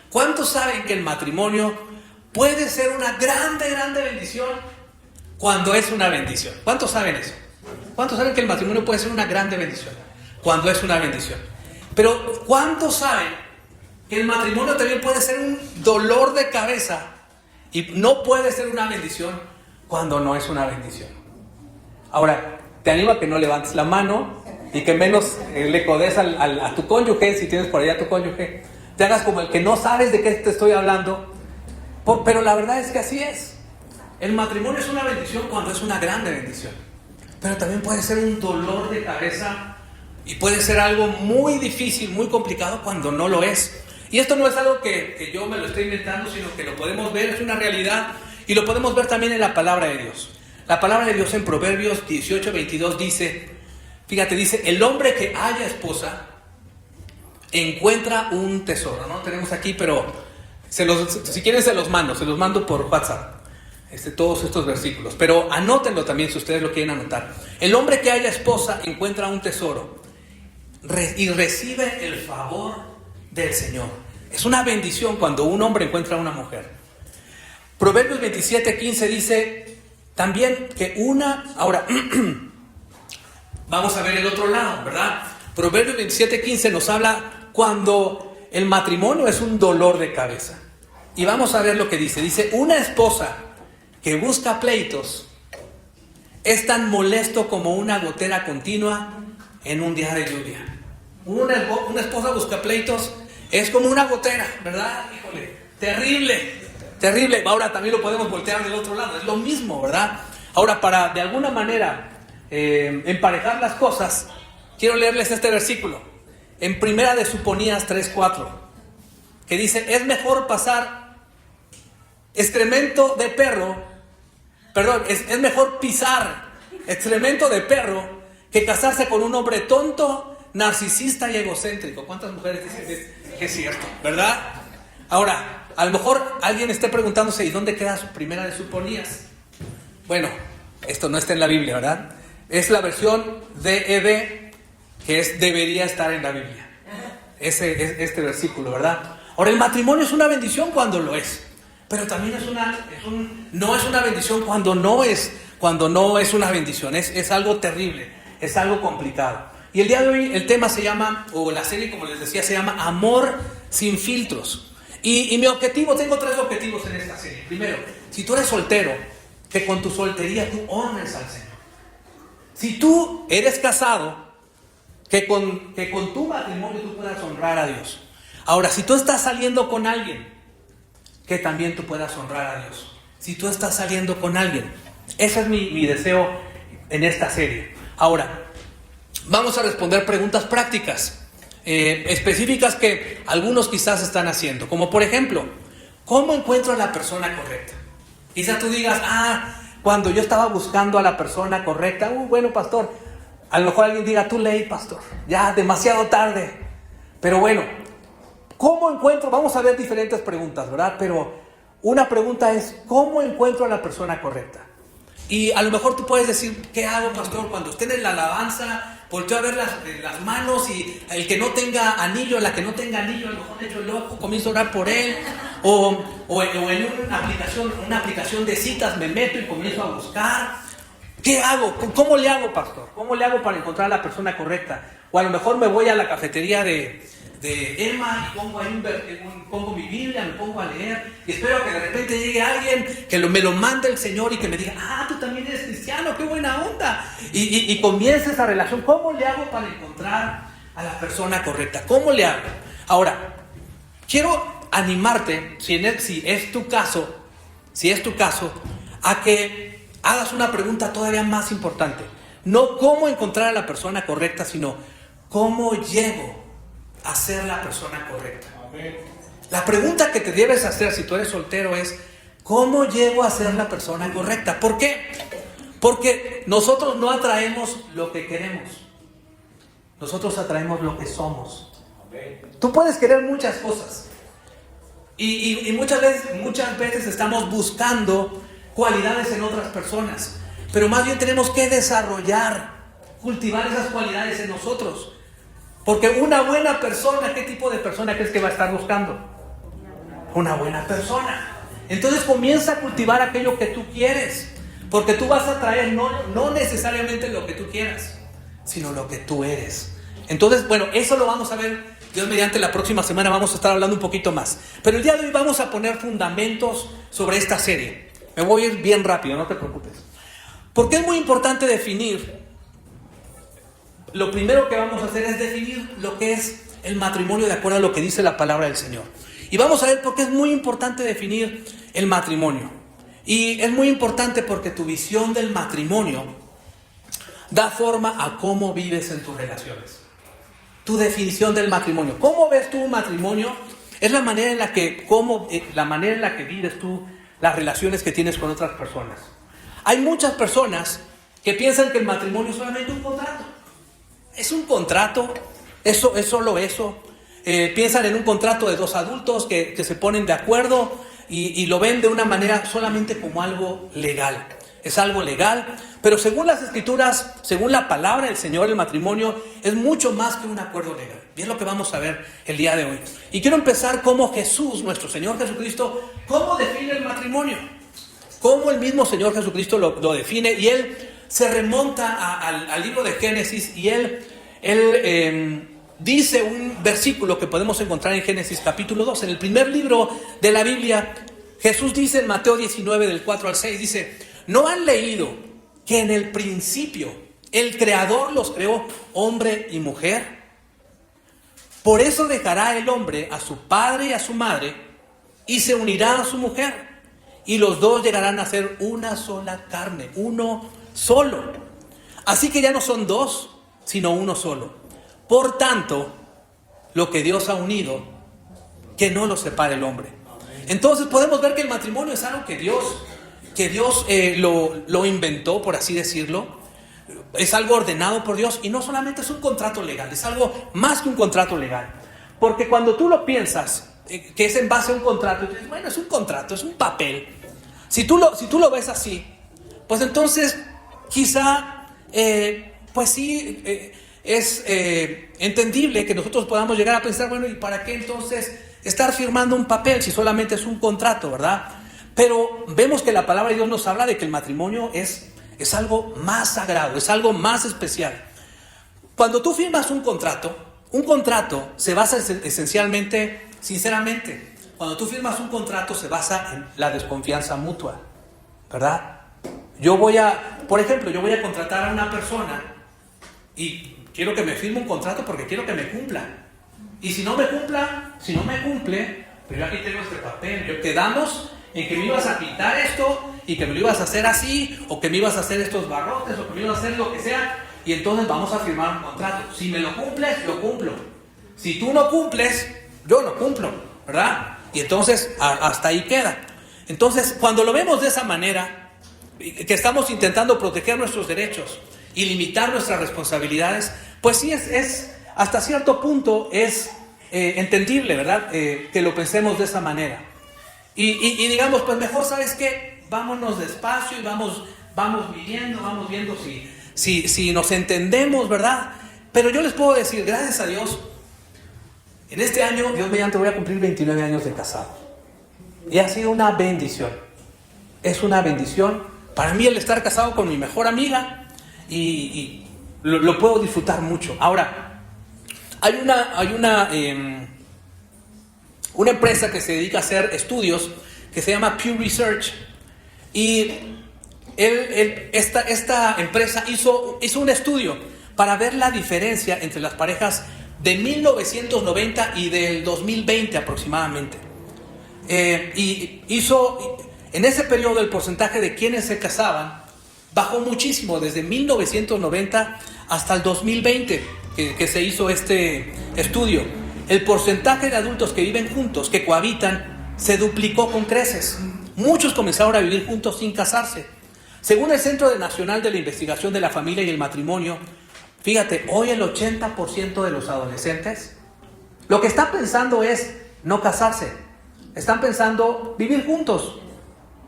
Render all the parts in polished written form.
¿Cuántos saben que el matrimonio puede ser una grande, grande bendición cuando es una bendición? ¿Cuántos saben eso? ¿Cuántos saben que el matrimonio puede ser una grande bendición cuando es una bendición? Pero ¿cuántos saben que el matrimonio también puede ser un dolor de cabeza y no puede ser una bendición cuando no es una bendición? Ahora, te animo a que no levantes la mano y que menos le codes a tu cónyuge, si tienes por allá a tu cónyuge, te hagas como el que no sabes de qué te estoy hablando. Pero la verdad es que así es. El matrimonio es una bendición cuando es una grande bendición, pero también puede ser un dolor de cabeza y puede ser algo muy difícil, muy complicado cuando no lo es. Y esto no es algo que yo me lo estoy inventando, sino que lo podemos ver, es una realidad, y lo podemos ver también en la palabra de Dios. La palabra de Dios en Proverbios 18:22 dice, fíjate, dice, el hombre que haya esposa encuentra un tesoro. No tenemos aquí, pero si quieren se los mando por WhatsApp, todos estos versículos, pero anótenlo también si ustedes lo quieren anotar. El hombre que haya esposa encuentra un tesoro y recibe el favor del Señor. Es una bendición cuando un hombre encuentra a una mujer. Proverbios 27:15 dice también que ahora vamos a ver el otro lado, ¿verdad? Proverbios 27:15 nos habla cuando el matrimonio es un dolor de cabeza. Y vamos a ver lo que dice. Dice, una esposa que busca pleitos es tan molesto como una gotera continua en un día de lluvia. Una esposa busca pleitos es como una gotera, ¿verdad? Híjole, terrible. Ahora también lo podemos voltear del otro lado, es lo mismo, ¿verdad? Ahora, para de alguna manera emparejar las cosas, quiero leerles este versículo en Primera de Sofonías 3:4, que dice, es mejor pasar excremento de perro, es mejor pisar excremento de perro que casarse con un hombre tonto, narcisista y egocéntrico. ¿Cuántas mujeres dicen que es cierto, verdad? Ahora, a lo mejor alguien esté preguntándose, ¿y dónde queda su Primera de Sofonías? Bueno, esto no está en la Biblia, ¿verdad? Es la versión DEB, que debería estar en la Biblia. Este versículo, ¿verdad? Ahora, el matrimonio es una bendición cuando lo es, pero también no es una bendición cuando no es una bendición. Es algo terrible, es algo complicado. Y el día de hoy el tema se llama, o la serie como les decía, se llama Amor sin filtros. Y mi objetivo, tengo 3 objetivos en esta serie. Primero, si tú eres soltero, que con tu soltería tú honres al Señor. Si tú eres casado, que con tu matrimonio tú puedas honrar a Dios. Ahora, si tú estás saliendo con alguien, que también tú puedas honrar a Dios. Si tú estás saliendo con alguien, ese es mi deseo en esta serie. Ahora, vamos a responder preguntas prácticas, específicas que algunos quizás están haciendo. Como por ejemplo, ¿cómo encuentro a la persona correcta? Quizás tú digas, cuando yo estaba buscando a la persona correcta, bueno, pastor, a lo mejor alguien diga, too late, pastor, ya demasiado tarde. Pero bueno, ¿cómo encuentro? Vamos a ver diferentes preguntas, ¿verdad? Pero una pregunta es, ¿cómo encuentro a la persona correcta? Y a lo mejor tú puedes decir, ¿qué hago, pastor? Cuando estén en la alabanza, volteo a ver las manos y el que no tenga anillo, la que no tenga anillo, a lo mejor le echo el ojo, comienzo a orar por él. O en una aplicación de citas me meto y comienzo a buscar. ¿Qué hago? ¿Cómo le hago, pastor? ¿Cómo le hago para encontrar a la persona correcta? O a lo mejor me voy a la cafetería de Emma y pongo ahí pongo mi Biblia, me pongo a leer y espero que de repente llegue alguien que me lo mande el Señor y que me diga, tú también eres cristiano, qué buena onda, y comience esa relación. ¿Cómo le hago para encontrar a la persona correcta? ¿Cómo le hago? Ahora, quiero animarte, si es tu caso, a que hagas una pregunta todavía más importante. No cómo encontrar a la persona correcta, sino cómo llego a ser la persona correcta. La pregunta que te debes hacer si tú eres soltero es, ¿cómo llego a ser la persona correcta? ¿Por qué? Porque nosotros no atraemos lo que queremos, nosotros atraemos lo que somos. Tú puedes querer muchas cosas y muchas veces estamos buscando cualidades en otras personas, pero más bien tenemos que cultivar esas cualidades en nosotros. Porque una buena persona, ¿qué tipo de persona crees que va a estar buscando? una buena persona. Entonces comienza a cultivar aquello que tú quieres, porque tú vas a traer no necesariamente lo que tú quieras, sino lo que tú eres. Entonces, bueno, eso lo vamos a ver, Dios mediante, la próxima semana vamos a estar hablando un poquito más. Pero el día de hoy vamos a poner fundamentos sobre esta serie. Me voy a ir bien rápido, no te preocupes. Porque es muy importante definir. Lo primero que vamos a hacer es definir lo que es el matrimonio de acuerdo a lo que dice la palabra del Señor. Y vamos a ver por qué es muy importante definir el matrimonio. Y es muy importante porque tu visión del matrimonio da forma a cómo vives en tus relaciones. Tu definición del matrimonio. ¿Cómo ves tú un matrimonio? Es la manera en la que vives tú las relaciones que tienes con otras personas. Hay muchas personas que piensan que el matrimonio es solamente un contrato. Es un contrato, es solo eso. Piensan en un contrato de dos adultos que se ponen de acuerdo y lo ven de una manera solamente como algo legal. Es algo legal, pero según las Escrituras, según la palabra del Señor, el matrimonio es mucho más que un acuerdo legal. Y es lo que vamos a ver el día de hoy. Y quiero empezar como Jesús, nuestro Señor Jesucristo, cómo define el matrimonio. Cómo el mismo Señor Jesucristo lo define. Y Él se remonta al libro de Génesis y Él dice un versículo que podemos encontrar en Génesis capítulo 2. En el primer libro de la Biblia, Jesús dice en Mateo 19, del 4 al 6, dice: ¿no han leído que en el principio el Creador los creó hombre y mujer? Por eso dejará el hombre a su padre y a su madre y se unirá a su mujer, y los dos llegarán a ser una sola carne, uno solo. Así que ya no son dos, sino uno solo. Por tanto, lo que Dios ha unido, que no lo separe el hombre. Entonces podemos ver que el matrimonio es algo que Dios lo inventó, por así decirlo. Es algo ordenado por Dios y no solamente es un contrato legal, es algo más que un contrato legal. Porque cuando tú lo piensas, que es en base a un contrato, tú dices, bueno, es un contrato, es un papel. Si tú lo ves así, pues entonces quizá, pues sí, es entendible que nosotros podamos llegar a pensar, bueno, ¿y para qué entonces estar firmando un papel si solamente es un contrato, verdad? Pero vemos que la palabra de Dios nos habla de que el matrimonio es algo más sagrado, es algo más especial. Cuando tú firmas un contrato se basa esencialmente, sinceramente, cuando tú firmas un contrato se basa en la desconfianza mutua, ¿verdad? Por ejemplo, yo voy a contratar a una persona y quiero que me firme un contrato porque quiero que me cumpla. Y si no me cumple, pero yo aquí tengo este papel, quedamos en que me ibas a pintar esto y que me lo ibas a hacer así, o que me ibas a hacer estos barrotes, o que me ibas a hacer lo que sea, y entonces vamos a firmar un contrato. Si me lo cumples, lo cumplo. Si tú no cumples, yo no cumplo, ¿verdad? Y entonces hasta ahí queda. Entonces, cuando lo vemos de esa manera, que estamos intentando proteger nuestros derechos y limitar nuestras responsabilidades, pues sí es hasta cierto punto es entendible, ¿verdad? Que lo pensemos de esa manera. Y digamos, pues mejor, ¿sabes qué? Vámonos despacio y vamos viendo si nos entendemos, ¿verdad? Pero yo les puedo decir, gracias a Dios, en este año, Dios mediante, voy a cumplir 29 años de casado. Y ha sido una bendición. Es una bendición para mí el estar casado con mi mejor amiga y lo puedo disfrutar mucho. Ahora, hay una empresa que se dedica a hacer estudios que se llama Pew Research, y esta empresa hizo un estudio para ver la diferencia entre las parejas de 1990 y del 2020 aproximadamente. Y hizo, en ese periodo, el porcentaje de quienes se casaban bajó muchísimo, desde 1990 hasta el 2020 que se hizo este estudio. El porcentaje de adultos que viven juntos, que cohabitan, se duplicó con creces. Muchos comenzaron a vivir juntos sin casarse. Según el Centro Nacional de la Investigación de la Familia y el Matrimonio, fíjate, hoy el 80% de los adolescentes lo que están pensando es no casarse. Están pensando vivir juntos.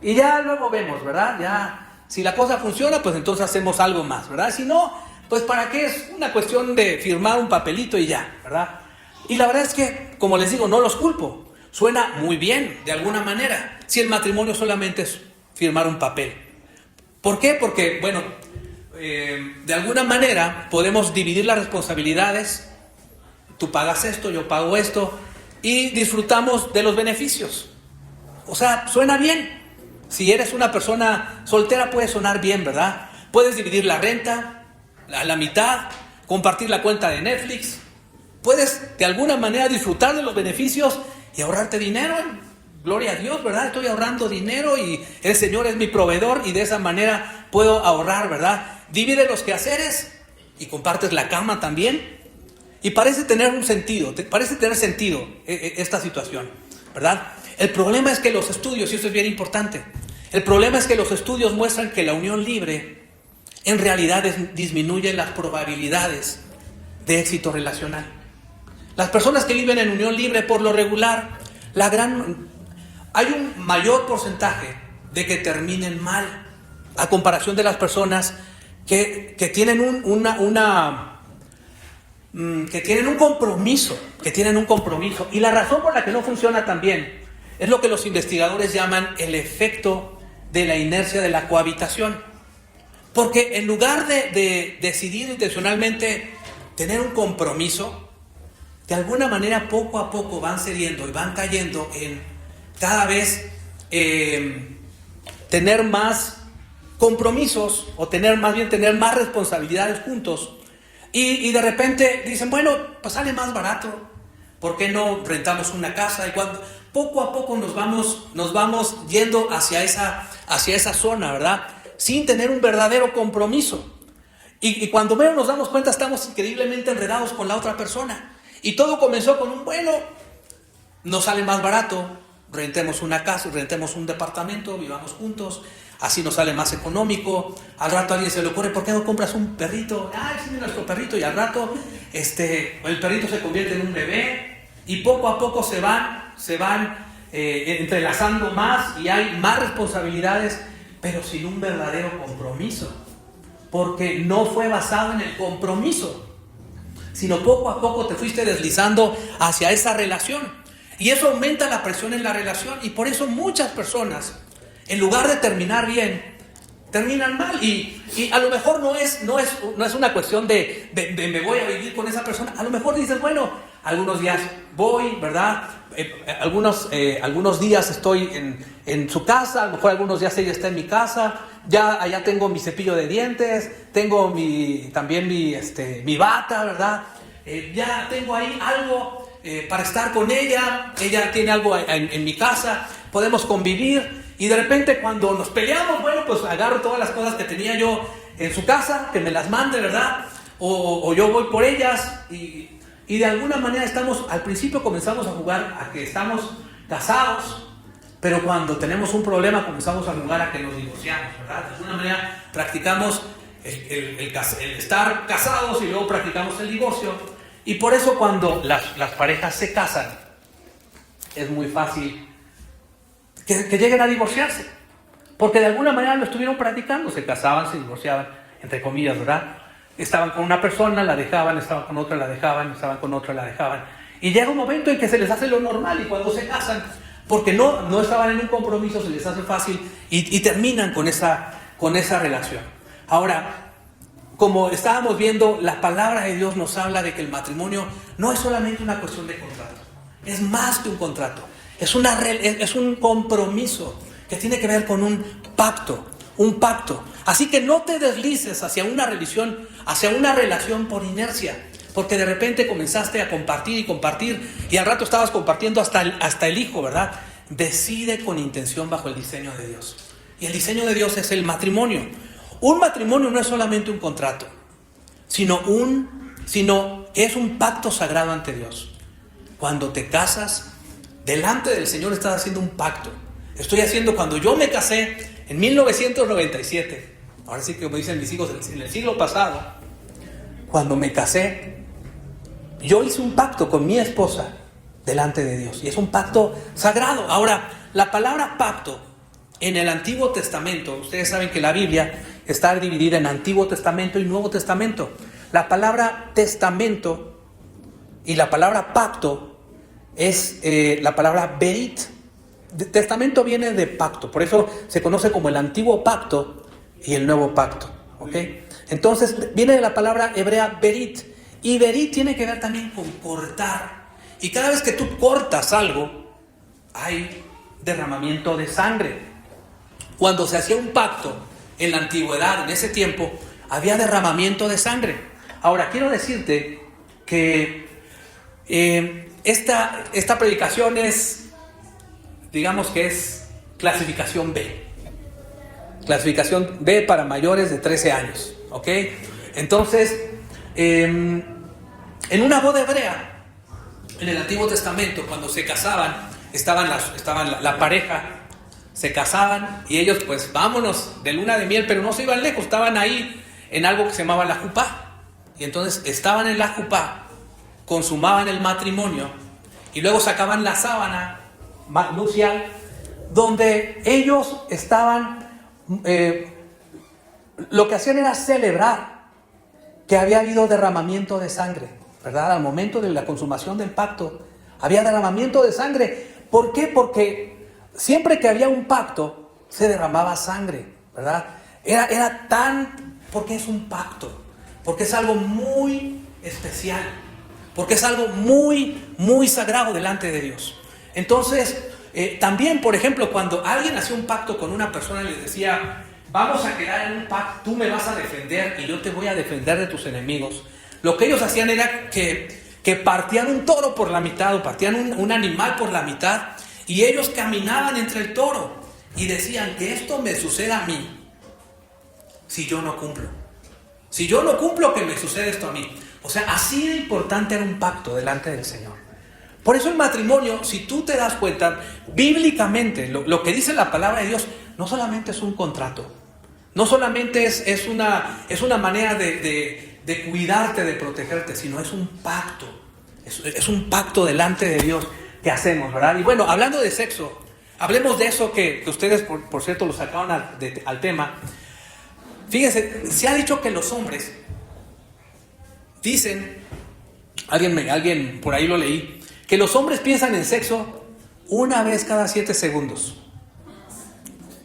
Y ya luego vemos, ¿verdad? Ya, si la cosa funciona, pues entonces hacemos algo más, ¿verdad? Si no, pues ¿para qué? Es una cuestión de firmar un papelito y ya, ¿verdad? Y la verdad es que, como les digo, no los culpo. suena muy bien de alguna manera, si el matrimonio solamente es firmar un papel. ¿Por qué? Porque, bueno, de alguna manera podemos dividir las responsabilidades. Tú pagas esto, yo pago esto, y disfrutamos de los beneficios. O sea, suena bien. Si eres una persona soltera puede sonar bien, ¿verdad? Puedes dividir la renta a la mitad, compartir la cuenta de Netflix. Puedes de alguna manera disfrutar de los beneficios y ahorrarte dinero. Gloria a Dios, ¿verdad? Estoy ahorrando dinero y el Señor es mi proveedor y de esa manera puedo ahorrar, ¿verdad? Divide los quehaceres y compartes la cama también. Y parece tener un sentido, parece tener sentido esta situación, ¿verdad? El problema es que los estudios, y esto es bien importante, el problema es que los estudios muestran que la unión libre en realidad disminuye las probabilidades de éxito relacional. Las personas que viven en unión libre, por lo regular, hay un mayor porcentaje de que terminen mal a comparación de las personas que tienen que tienen un compromiso. Y la razón por la que no funciona tan bien es lo que los investigadores llaman el efecto de la inercia de la cohabitación. Porque en lugar de decidir intencionalmente tener un compromiso, de alguna manera poco a poco van cediendo y van cayendo en cada vez tener más compromisos o tener más responsabilidades juntos. Y de repente dicen, bueno, pues sale más barato, ¿por qué no rentamos una casa? Y cuando poco a poco nos vamos yendo hacia esa zona, ¿verdad? Sin tener un verdadero compromiso. Y cuando menos nos damos cuenta estamos increíblemente enredados con la otra persona. Y todo comenzó con nos sale más barato, rentemos una casa, rentemos un departamento, vivamos juntos. Así nos sale más económico. Al rato a alguien se le ocurre, ¿por qué no compras un perrito? Ay, sí, nuestro perrito. Y al rato el perrito se convierte en un bebé. Y poco a poco se van entrelazando más y hay más responsabilidades, pero sin un verdadero compromiso. Porque no fue basado en el compromiso, sino poco a poco te fuiste deslizando hacia esa relación. Y eso aumenta la presión en la relación. Y por eso muchas personas, en lugar de terminar bien, terminan mal. Y a lo mejor no es una cuestión de me voy a vivir con esa persona. A lo mejor dices, bueno, algunos días voy, ¿verdad? Algunos días estoy en su casa, a lo mejor algunos días ella está en mi casa. Ya allá tengo mi cepillo de dientes, tengo también mi bata, ¿verdad? Ya tengo ahí algo para estar con ella. Ella tiene algo en mi casa, podemos convivir. Y de repente cuando nos peleamos, bueno, pues agarro todas las cosas que tenía yo en su casa, que me las mande, ¿verdad? O yo voy por ellas y de alguna manera al principio comenzamos a jugar a que estamos casados, pero cuando tenemos un problema comenzamos a jugar a que nos divorciamos, ¿verdad? De alguna manera practicamos el estar casados y luego practicamos el divorcio. Y por eso cuando las parejas se casan, es muy fácil que lleguen a divorciarse, porque de alguna manera lo estuvieron practicando, se casaban, se divorciaban, entre comillas, ¿verdad? Estaban con una persona, la dejaban, estaban con otra, la dejaban, estaban con otra, la dejaban, y llega un momento en que se les hace lo normal, y cuando se casan, porque no estaban en un compromiso, se les hace fácil, y terminan con esa relación. Ahora, como estábamos viendo, la palabra de Dios nos habla de que el matrimonio no es solamente una cuestión de contrato, es más que un contrato. Es un compromiso que tiene que ver con un pacto. Así que no te deslices hacia una relación por inercia, porque de repente comenzaste a compartir y al rato estabas compartiendo hasta el hijo, ¿verdad? Decide con intención bajo el diseño de Dios. Y el diseño de Dios es el matrimonio. Un matrimonio no es solamente un contrato, sino que es un pacto sagrado ante Dios. Cuando te casas, delante del Señor estás haciendo un pacto. Cuando yo me casé en 1997, ahora sí que como dicen mis hijos, en el siglo pasado, cuando me casé, yo hice un pacto con mi esposa delante de Dios. Y es un pacto sagrado. Ahora, la palabra pacto en el Antiguo Testamento, ustedes saben que la Biblia está dividida en Antiguo Testamento y Nuevo Testamento. La palabra testamento y la palabra pacto es la palabra berit. Testamento viene de pacto, por eso se conoce como el antiguo pacto y el nuevo pacto. ¿Ok? Entonces viene de la palabra hebrea berit. Y berit tiene que ver también con cortar. Y cada vez que tú cortas algo, hay derramamiento de sangre. Cuando se hacía un pacto en la antigüedad, en ese tiempo, había derramamiento de sangre. Ahora, quiero decirte que esta predicación es, digamos que es clasificación B. Clasificación B para mayores de 13 años. ¿Ok? Entonces, en una boda hebrea, en el Antiguo Testamento, cuando se casaban, estaban la pareja, se casaban y ellos pues vámonos de luna de miel, pero no se iban lejos, estaban ahí en algo que se llamaba la jupá. Y entonces estaban en la jupá, consumaban el matrimonio y luego sacaban la sábana nupcial donde ellos estaban, lo que hacían era celebrar que había habido derramamiento de sangre, ¿verdad? Al momento de la consumación del pacto, había derramamiento de sangre. ¿Por qué? Porque siempre que había un pacto, se derramaba sangre, ¿verdad? Porque es un pacto, porque es algo muy especial, porque es algo muy, muy sagrado delante de Dios. Entonces, también, por ejemplo, cuando alguien hacía un pacto con una persona y les decía, vamos a quedar en un pacto, tú me vas a defender y yo te voy a defender de tus enemigos. Lo que ellos hacían era que partían un toro por la mitad o partían un animal por la mitad y ellos caminaban entre el toro y decían que esto me suceda a mí si yo no cumplo. Si yo no cumplo, que me sucede esto a mí. O sea, así de importante era un pacto delante del Señor. Por eso el matrimonio, si tú te das cuenta, bíblicamente, lo que dice la palabra de Dios, no solamente es un contrato, no solamente es una manera de cuidarte, de protegerte, sino es un pacto. Es un pacto delante de Dios que hacemos, ¿verdad? Y bueno, hablando de sexo, hablemos de eso que ustedes, por cierto, lo sacaron al tema. Fíjense, se ha dicho que los hombres dicen, alguien por ahí lo leí, que los hombres piensan en sexo una vez cada 7 segundos.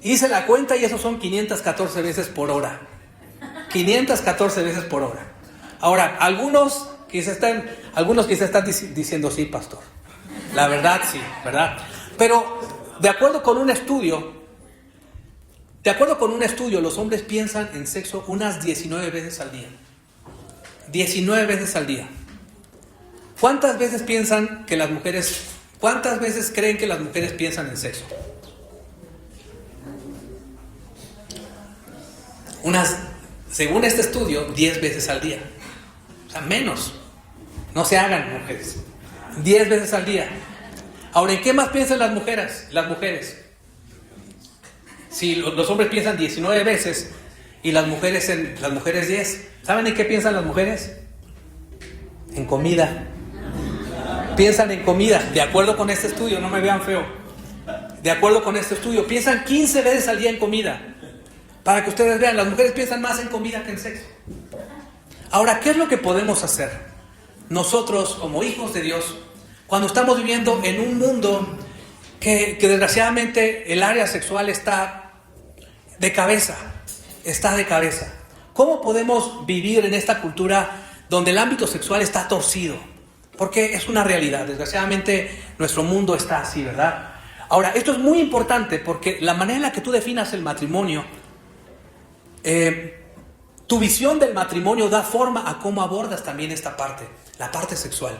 Hice la cuenta y eso son 514 veces por hora. 514 veces por hora. Ahora, algunos quizás están diciendo, sí, pastor. La verdad, sí, ¿verdad? Pero de acuerdo con un estudio, los hombres piensan en sexo unas 19 veces al día. 19 veces al día. ¿Cuántas veces creen que las mujeres piensan en sexo? Según este estudio, 10 veces al día. O sea, menos. No se hagan, mujeres. 10 veces al día. Ahora, ¿en qué más piensan las mujeres? Si los hombres piensan 19 veces y las mujeres 10. ¿Saben en qué piensan las mujeres? En comida. Piensan en comida, de acuerdo con este estudio, no me vean feo. De acuerdo con este estudio, piensan 15 veces al día en comida. Para que ustedes vean, las mujeres piensan más en comida que en sexo. Ahora, ¿qué es lo que podemos hacer? Nosotros, como hijos de Dios, cuando estamos viviendo en un mundo que desgraciadamente el área sexual está de cabeza. ¿Cómo podemos vivir en esta cultura donde el ámbito sexual está torcido? Porque es una realidad, desgraciadamente nuestro mundo está así, ¿verdad? Ahora, esto es muy importante porque la manera en la que tú definas el matrimonio, tu visión del matrimonio da forma a cómo abordas también esta parte, la parte sexual.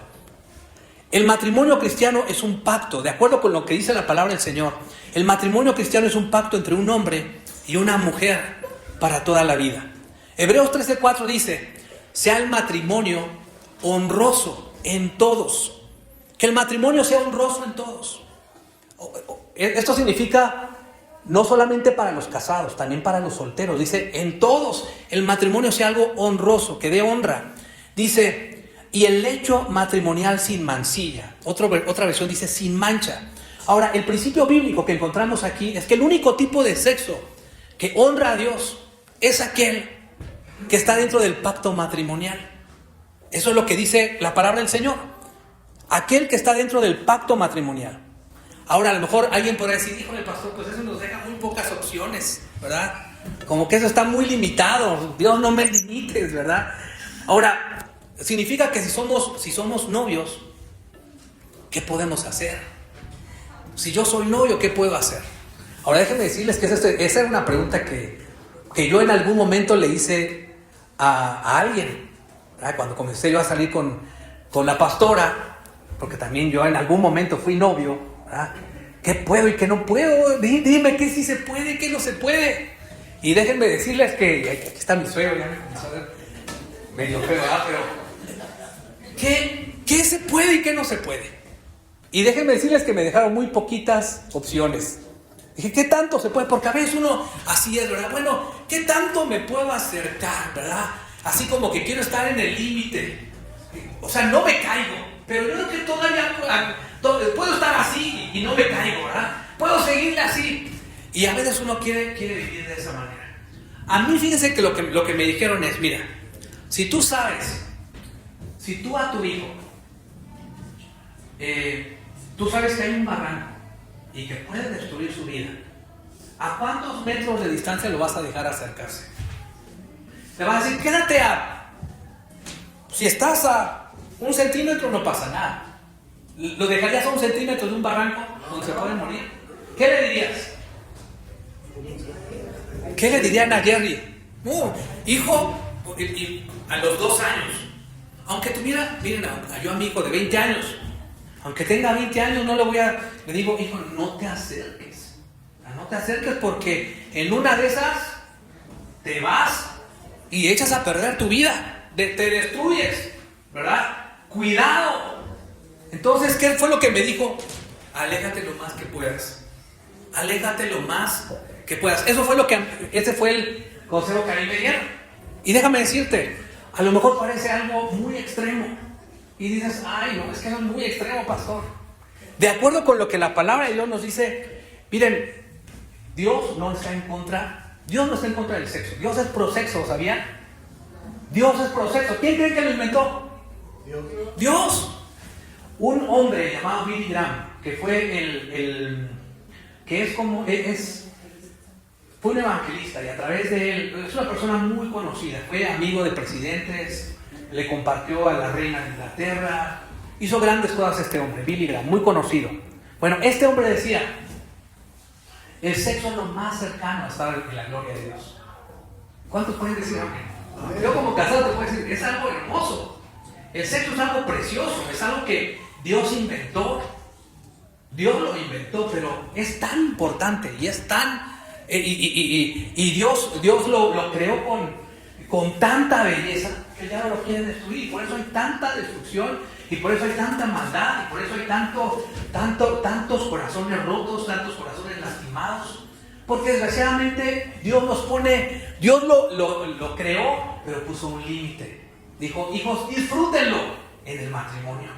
El matrimonio cristiano es un pacto, de acuerdo con lo que dice la palabra del Señor. El matrimonio cristiano es un pacto entre un hombre y una mujer para toda la vida. Hebreos 13:4 dice, sea el matrimonio honroso en todos. Que el matrimonio sea honroso en todos. Esto significa no solamente para los casados, también para los solteros. Dice, en todos el matrimonio sea algo honroso, que dé honra. Dice, y el lecho matrimonial sin mancilla. Otra versión dice, sin mancha. Ahora, el principio bíblico que encontramos aquí es que el único tipo de sexo que honra a Dios es aquel que está dentro del pacto matrimonial. Eso es lo que dice la palabra del Señor. aquel que está dentro del pacto matrimonial. Ahora, a lo mejor alguien podrá decir, híjole, pastor, pues eso nos deja muy pocas opciones, ¿verdad? Como que eso está muy limitado. Dios, no me limites, ¿verdad? Ahora, significa que si somos novios, ¿qué podemos hacer? Si yo soy novio, ¿qué puedo hacer? Ahora, déjenme decirles que esa era una pregunta que yo en algún momento le hice a alguien, ¿verdad? Cuando comencé yo a salir con la pastora, porque también yo en algún momento fui novio, ¿verdad? ¿Qué puedo y qué no puedo? Dime qué sí se puede y qué no se puede. Y déjenme decirles que, aquí está mi suegro, ya me comenzó a ver medio feo, ¿verdad? Pero ¿qué se puede y qué no se puede? Y déjenme decirles que me dejaron muy poquitas opciones. Dije, ¿qué tanto se puede? Porque a veces uno así es, ¿verdad? Bueno, ¿qué tanto me puedo acercar, verdad? Así como que quiero estar en el límite. O sea, no me caigo, pero yo creo que todavía puedo estar así y no me caigo, ¿verdad? Puedo seguirle así. Y a veces uno quiere vivir de esa manera. A mí, fíjense que lo que me dijeron es, mira, si tú a tu hijo, tú sabes que hay un barranco y que puede destruir su vida, ¿a cuántos metros de distancia lo vas a dejar acercarse? Te vas a decir, quédate si estás a 1 centímetro no pasa nada. ¿Lo dejarías a 1 centímetro de un barranco donde se puede morir? ¿Qué le dirías? ¿Qué le dirían a Jerry? No, hijo, y a los 2 años, aunque tuviera, miren, yo a mi hijo de 20 años, aunque tenga 20 años, le digo, hijo, no te acerques. No te acerques porque en una de esas te vas y echas a perder tu vida, te destruyes, ¿verdad? Cuidado. Entonces, ¿qué fue lo que me dijo? Aléjate lo más que puedas. Aléjate lo más que puedas. Ese fue el consejo que a mí me dieron. Y déjame decirte, a lo mejor parece algo muy extremo. Y dices, ay, no, es que eso es muy extremo, pastor. De acuerdo con lo que la palabra de Dios nos dice, miren, Dios no está en contra del sexo. Dios es prosexo, ¿sabían? Dios es prosexo. ¿Quién cree que lo inventó? Dios. Un hombre llamado Billy Graham, que fue fue un evangelista, y a través de él, es una persona muy conocida, fue amigo de presidentes, le compartió a la reina de Inglaterra, hizo grandes cosas este hombre, Billy Graham, muy conocido. Bueno, este hombre decía, el sexo es lo más cercano a estar en la gloria de Dios. ¿Cuántos pueden decir amén? Yo como casado te puedo decir, es algo hermoso. El sexo es algo precioso, es algo que Dios inventó. Dios lo inventó, pero es tan importante y es tan... Y Dios lo creó con tanta belleza que ya no lo quiere destruir. Por eso hay tanta destrucción y por eso hay tanta maldad y por eso hay tantos corazones rotos, tantos corazones lastimados. Porque desgraciadamente Dios lo creó, pero puso un límite. Dijo, hijos, disfrútenlo en el matrimonio.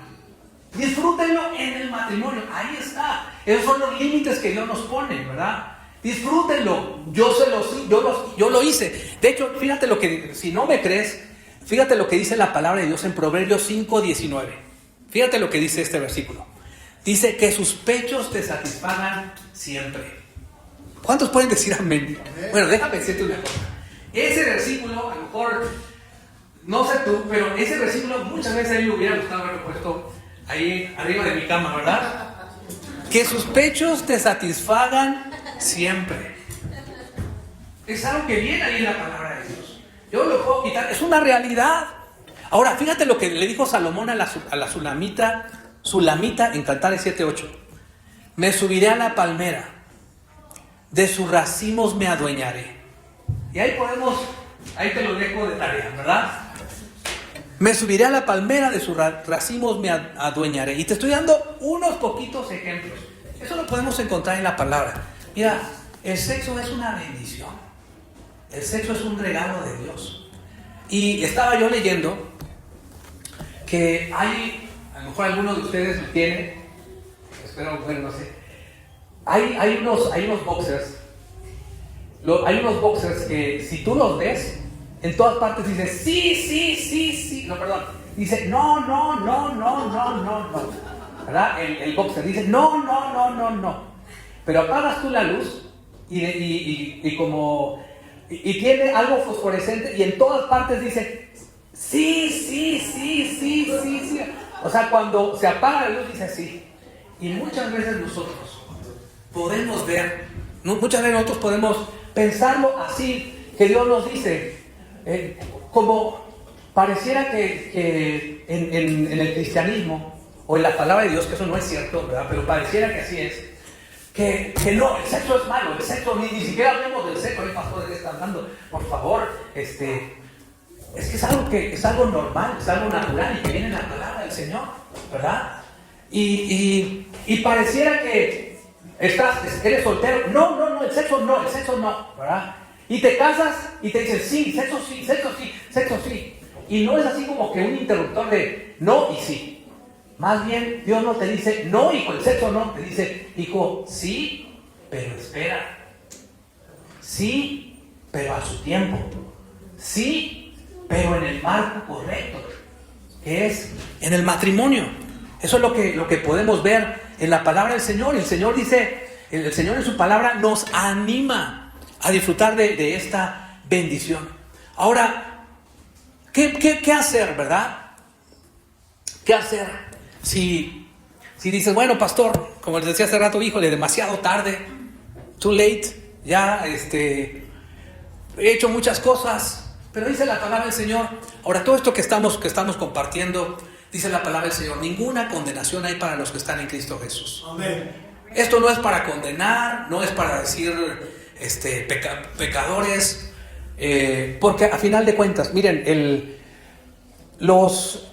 Disfrútenlo en el matrimonio. Ahí está. Esos son los límites que Dios nos pone, ¿verdad? Disfrútenlo. Yo lo hice. De hecho, fíjate si no me crees, fíjate lo que dice la palabra de Dios en Proverbios 5:19. Fíjate lo que dice este versículo. Dice que sus pechos te satisfagan siempre. ¿Cuántos pueden decir amén? Bueno, déjame decirte una cosa. Ese versículo, a lo mejor, no sé tú, pero ese versículo muchas veces a mí me hubiera gustado haberlo puesto ahí arriba de mi cama, ¿verdad? Que sus pechos te satisfagan siempre. Es algo que viene ahí en la palabra de Dios. Yo lo puedo quitar, es una realidad. Ahora, fíjate lo que le dijo Salomón a la Sulamita en Cantares 7:8. Me subiré a la palmera, de sus racimos me adueñaré. Y ahí te lo dejo de tarea, ¿verdad? Me subiré a la palmera, de sus racimos me adueñaré. Y te estoy dando unos poquitos ejemplos. Eso lo podemos encontrar en la palabra. Mira, el sexo es una bendición. El sexo es un regalo de Dios. Y estaba yo leyendo que a lo mejor algunos de ustedes lo tienen, espero, bueno, no sé. Hay unos boxers. Hay unos boxers que si tú los ves, en todas partes dices sí. No, perdón. dice, no, ¿verdad? El boxer dice, no. Pero apagas tú la luz y tiene algo fosforescente y en todas partes dice, sí. O sea, cuando se apaga la luz dice sí. Y muchas veces nosotros podemos ver, muchas veces nosotros podemos pensarlo así, que Dios nos dice, como pareciera que en el cristianismo o en la palabra de Dios, que eso no es cierto, ¿verdad? Pero pareciera que así es, que no, el sexo es malo, el sexo, ni siquiera hablemos del sexo, el pastor de qué está hablando, por favor, es que es algo normal, es algo natural y que viene en la palabra del Señor, ¿verdad? Y pareciera que eres soltero, no, el sexo no, ¿verdad? Y te casas y te dicen, sí, sexo sí. Y no es así como que un interruptor de no y sí. Más bien, Dios no te dice, no, hijo, el sexo no. Te dice, hijo, sí, pero espera. Sí, pero a su tiempo. Sí, pero en el marco correcto, que es en el matrimonio. Eso es lo que podemos ver en la palabra del Señor. El Señor dice, el Señor en su palabra nos anima a disfrutar de esta bendición. Ahora, ¿qué hacer, verdad? ¿Qué hacer? Si dices, bueno, pastor, como les decía hace rato, híjole, demasiado tarde, too late, ya he hecho muchas cosas, pero dice la palabra del Señor. Ahora, todo esto que estamos compartiendo, dice la palabra del Señor, ninguna condenación hay para los que están en Cristo Jesús. Amén. Esto no es para condenar, no es para decir pecadores, porque a final de cuentas, miren, los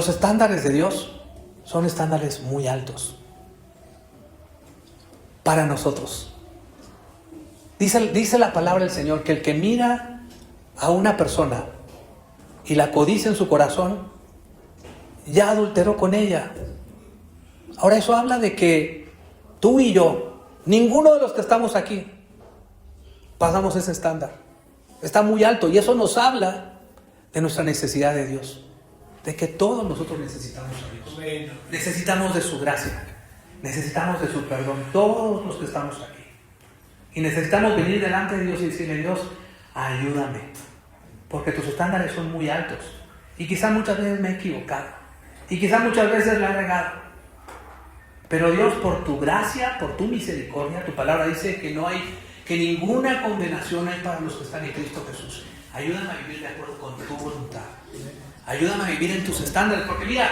estándares de Dios son estándares muy altos para nosotros. Dice la palabra del Señor que el que mira a una persona y la codicia en su corazón, ya adulteró con ella. Ahora eso habla de que tú y yo, ninguno de los que estamos aquí, pasamos ese estándar. Está muy alto y eso nos habla de nuestra necesidad de Dios. De que todos nosotros necesitamos a Dios. Necesitamos de su gracia. Necesitamos de su perdón. Todos los que estamos aquí. Y necesitamos venir delante de Dios y decirle, Dios, ayúdame. Porque tus estándares son muy altos. Y quizá muchas veces me he equivocado. Y quizá muchas veces la he regado. Pero Dios, por tu gracia, por tu misericordia, tu palabra dice que ninguna condenación hay para los que están en Cristo Jesús. Ayúdame a vivir de acuerdo con tu voluntad. Ayúdame a vivir en tus estándares, porque mira,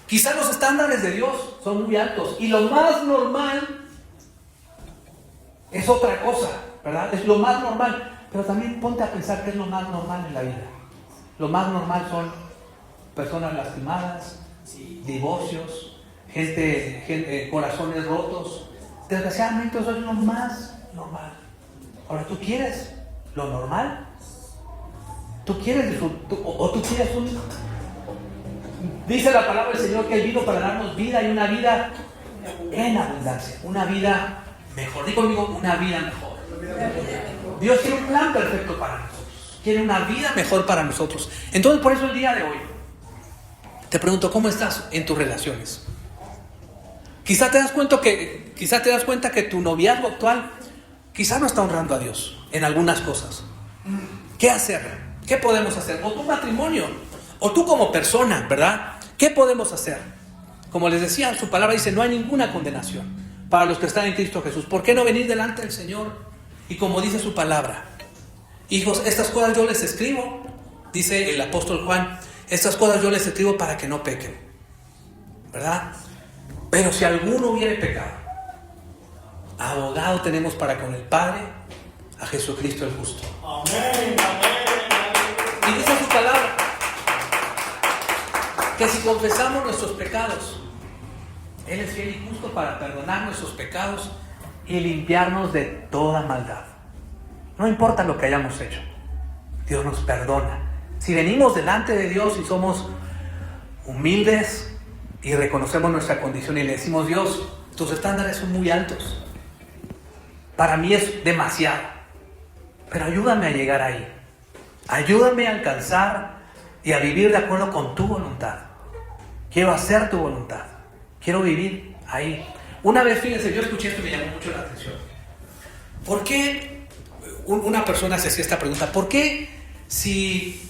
quizás los estándares de Dios son muy altos y lo más normal es otra cosa, ¿verdad? Es lo más normal, pero también ponte a pensar qué es lo más normal en la vida. Lo más normal son personas lastimadas, divorcios, gente, corazones rotos. Desgraciadamente eso es lo más normal. Ahora, ¿tú quieres lo normal? ¿Tú quieres o tú quieres Dice la palabra del Señor que Él vino para darnos vida y una vida en abundancia, una vida mejor. Di conmigo, una vida mejor. Dios tiene un plan perfecto para nosotros. Quiere una vida mejor para nosotros. Entonces, por eso el día de hoy te pregunto, ¿cómo estás en tus relaciones? Quizá te das cuenta que tu noviazgo actual quizá no está honrando a Dios en algunas cosas. ¿Qué hacer? ¿Qué podemos hacer? O tu matrimonio, o tú como persona, ¿verdad? ¿Qué podemos hacer? Como les decía, su palabra dice, no hay ninguna condenación para los que están en Cristo Jesús. ¿Por qué no venir delante del Señor? Y como dice su palabra, hijos, estas cosas yo les escribo, dice el apóstol Juan, estas cosas yo les escribo para que no pequen, ¿verdad? Pero si alguno hubiere pecado, abogado tenemos para con el Padre, a Jesucristo el justo. Amén, amén. Y dice su palabra que si confesamos nuestros pecados, Él es fiel y justo para perdonar nuestros pecados y limpiarnos de toda maldad. No importa lo que hayamos hecho, Dios nos perdona. Si venimos delante de Dios y somos humildes y reconocemos nuestra condición y le decimos, Dios, tus estándares son muy altos, para mí es demasiado, pero ayúdame a llegar ahí. Ayúdame a alcanzar y a vivir de acuerdo con tu voluntad. Quiero hacer tu voluntad. Quiero vivir ahí. Una vez, fíjense, yo escuché esto y me llamó mucho la atención. ¿Por qué una persona se hacía esta pregunta? ¿Por qué si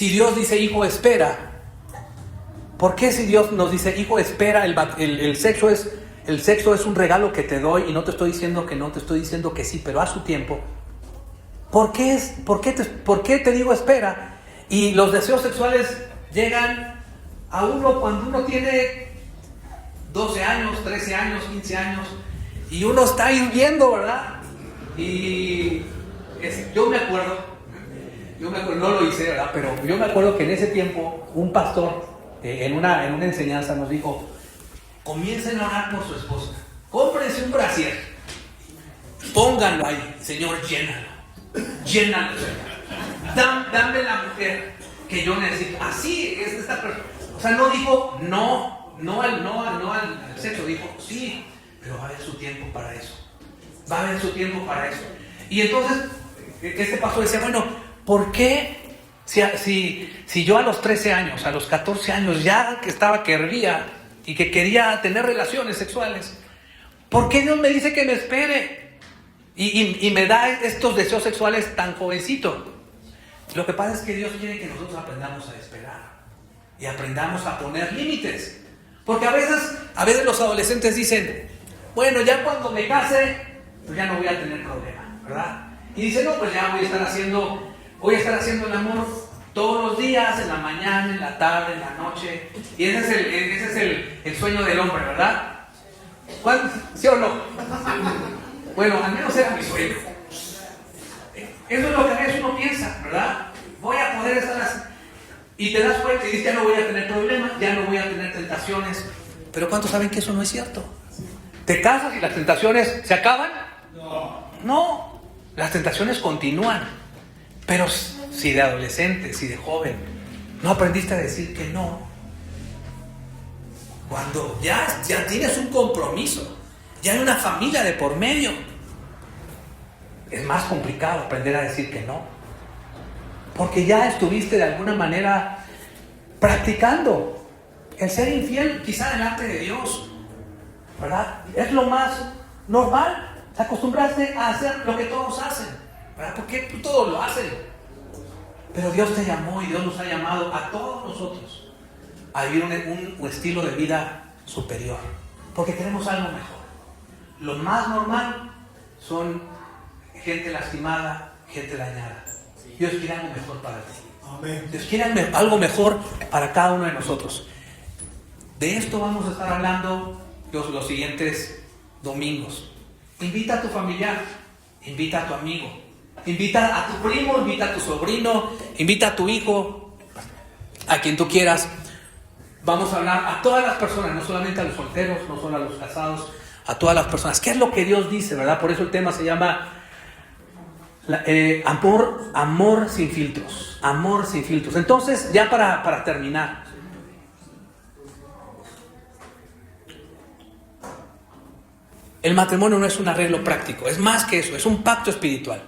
Dios dice, hijo, espera? ¿Por qué si Dios nos dice, hijo, espera, el sexo es un regalo que te doy y no te estoy diciendo que no, te estoy diciendo que sí, pero a su tiempo? ¿Por qué te digo espera? Y los deseos sexuales llegan a uno cuando uno tiene 12 años, 13 años, 15 años, y uno está hirviendo, ¿verdad? Y yo me acuerdo, no lo hice, ¿verdad? Pero yo me acuerdo que en ese tiempo un pastor en una enseñanza nos dijo, comiencen a orar por su esposa, cómprense un brasier, pónganlo ahí, Señor, llénalo, dame la mujer que yo necesito. Así es esta persona. O sea, no dijo no al sexo, dijo sí, pero va a haber su tiempo para eso. Y entonces este pastor decía, bueno, ¿por qué si yo a los 13 años, a los 14 años ya que hervía y que quería tener relaciones sexuales, ¿por qué Dios me dice que me espere? Y me da estos deseos sexuales tan jovencito. Lo que pasa es que Dios quiere que nosotros aprendamos a esperar y aprendamos a poner límites. Porque a veces los adolescentes dicen, bueno, ya cuando me case, pues ya no voy a tener problema, ¿verdad? Y dicen, no, pues ya voy a estar haciendo el amor todos los días, en la mañana, en la tarde, en la noche. Y ese es el sueño del hombre, ¿verdad? ¿Sí o no? Bueno, al menos era mi sueño. Eso es lo que a veces uno piensa, ¿verdad? Voy a poder estar así. Y te das cuenta y dices, ya no voy a tener problemas, ya no voy a tener tentaciones. Pero ¿cuántos saben que eso no es cierto? ¿Te casas y las tentaciones se acaban? No, las tentaciones continúan. Pero si de adolescente, si de joven, no aprendiste a decir que no, cuando ya tienes un compromiso, ya hay una familia de por medio, es más complicado aprender a decir que no. Porque ya estuviste de alguna manera practicando el ser infiel, quizá delante de Dios, ¿verdad? Es lo más normal. Te acostumbraste a hacer lo que todos hacen, ¿verdad? Porque todos lo hacen. Pero Dios te llamó y Dios nos ha llamado a todos nosotros a vivir un estilo de vida superior. Porque queremos algo mejor. Lo más normal son gente lastimada, gente dañada. Dios quiere algo mejor para ti. Amén. Dios quiere algo mejor para cada uno de nosotros. De esto vamos a estar hablando los siguientes domingos. Invita a tu familiar, invita a tu amigo, invita a tu primo, invita a tu sobrino, invita a tu hijo, a quien tú quieras. Vamos a hablar a todas las personas, no solamente a los solteros, no solo a los casados, a todas las personas. ¿Qué es lo que Dios dice, verdad? Por eso el tema se llama amor sin filtros. Amor sin filtros. Entonces, ya para terminar, el matrimonio no es un arreglo práctico, es más que eso, es un pacto espiritual.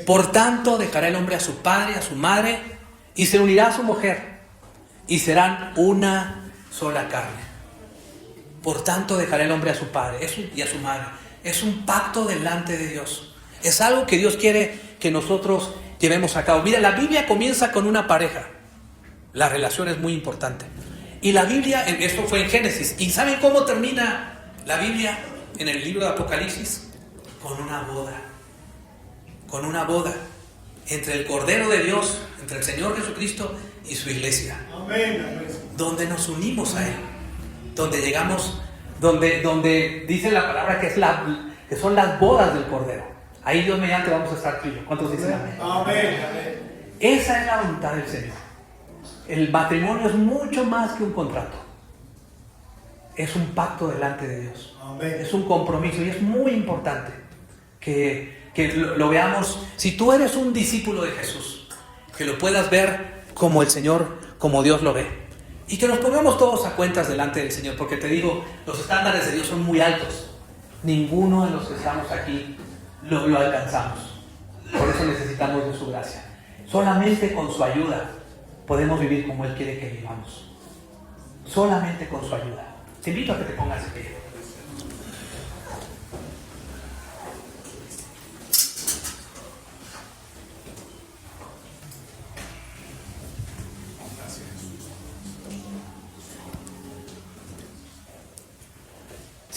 Por tanto, dejará el hombre a su padre, a su madre, y se unirá a su mujer, y serán una sola carne. Por tanto, dejará el hombre a su padre y a su madre. Es un pacto delante de Dios. Es algo que Dios quiere que nosotros llevemos a cabo. Mira, la Biblia comienza con una pareja. La relación es muy importante. Y la Biblia, esto fue en Génesis. ¿Y saben cómo termina la Biblia en el libro de Apocalipsis? Con una boda. Con una boda entre el Cordero de Dios, entre el Señor Jesucristo y su iglesia. Amén. Donde nos unimos a Él. Donde llegamos, donde dice la palabra que son las bodas del Cordero. Ahí Dios mediante vamos a estar tú y yo. ¿Cuántos dicen amén? Amén. Esa es la voluntad del Señor. El matrimonio es mucho más que un contrato. Es un pacto delante de Dios. Amén. Es un compromiso y es muy importante que lo veamos. Si tú eres un discípulo de Jesús, que lo puedas ver como el Señor, como Dios lo ve. Y que nos pongamos todos a cuentas delante del Señor, porque te digo, los estándares de Dios son muy altos. Ninguno de los que estamos aquí lo alcanzamos. Por eso necesitamos de su gracia. Solamente con su ayuda podemos vivir como Él quiere que vivamos. Solamente con su ayuda. Te invito a que te pongas de pie.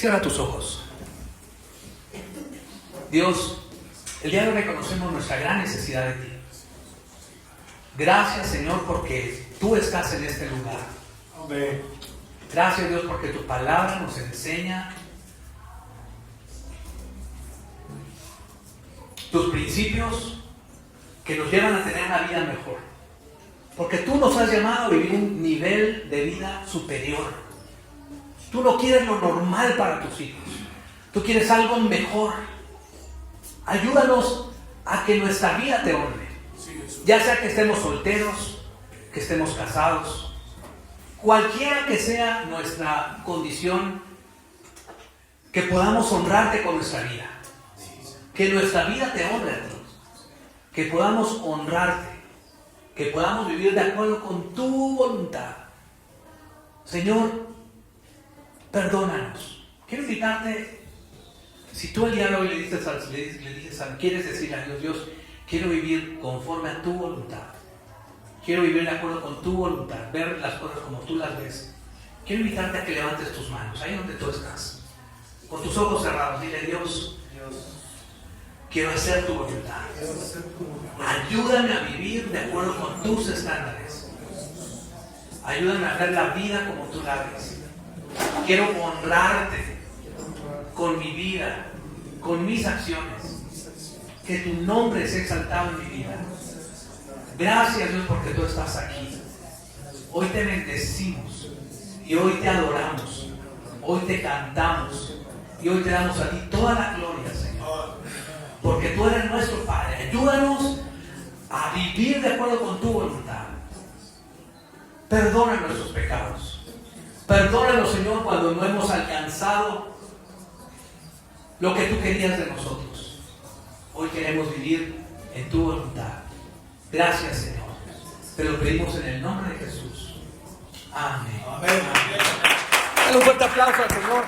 Cierra tus ojos. Dios, el día de hoy reconocemos nuestra gran necesidad de ti. Gracias, Señor, porque tú estás en este lugar. Amén. Gracias, Dios, porque tu palabra nos enseña tus principios que nos llevan a tener una vida mejor. Porque tú nos has llamado a vivir un nivel de vida superior. Tú no quieres lo normal para tus hijos. Tú quieres algo mejor. Ayúdanos a que nuestra vida te honre. Ya sea que estemos solteros, que estemos casados, cualquiera que sea nuestra condición, que podamos honrarte con nuestra vida. Que nuestra vida te honre a ti. Que podamos honrarte. Que podamos vivir de acuerdo con tu voluntad. Señor, perdónanos. Quiero invitarte, si tú el día de hoy le dices quieres decirle a Dios, Dios, quiero vivir conforme a tu voluntad. Quiero vivir de acuerdo con tu voluntad, ver las cosas como tú las ves. Quiero invitarte a que levantes tus manos, ahí donde tú estás. Con tus ojos cerrados, dile, Dios, quiero hacer tu voluntad. Ayúdame a vivir de acuerdo con tus estándares. Ayúdame a ver la vida como tú la ves. Quiero honrarte con mi vida, con mis acciones. Que tu nombre sea exaltado en mi vida. Gracias, Dios, porque tú estás aquí. Hoy te bendecimos y hoy te adoramos. Hoy te cantamos y hoy te damos a ti toda la gloria, Señor. Porque tú eres nuestro Padre. Ayúdanos a vivir de acuerdo con tu voluntad. Perdona nuestros pecados. Perdónanos, Señor, cuando no hemos alcanzado lo que tú querías de nosotros. Hoy queremos vivir en tu voluntad. Gracias, Señor. Te lo pedimos en el nombre de Jesús. Amén. Amén. Dale un fuerte aplauso al Señor.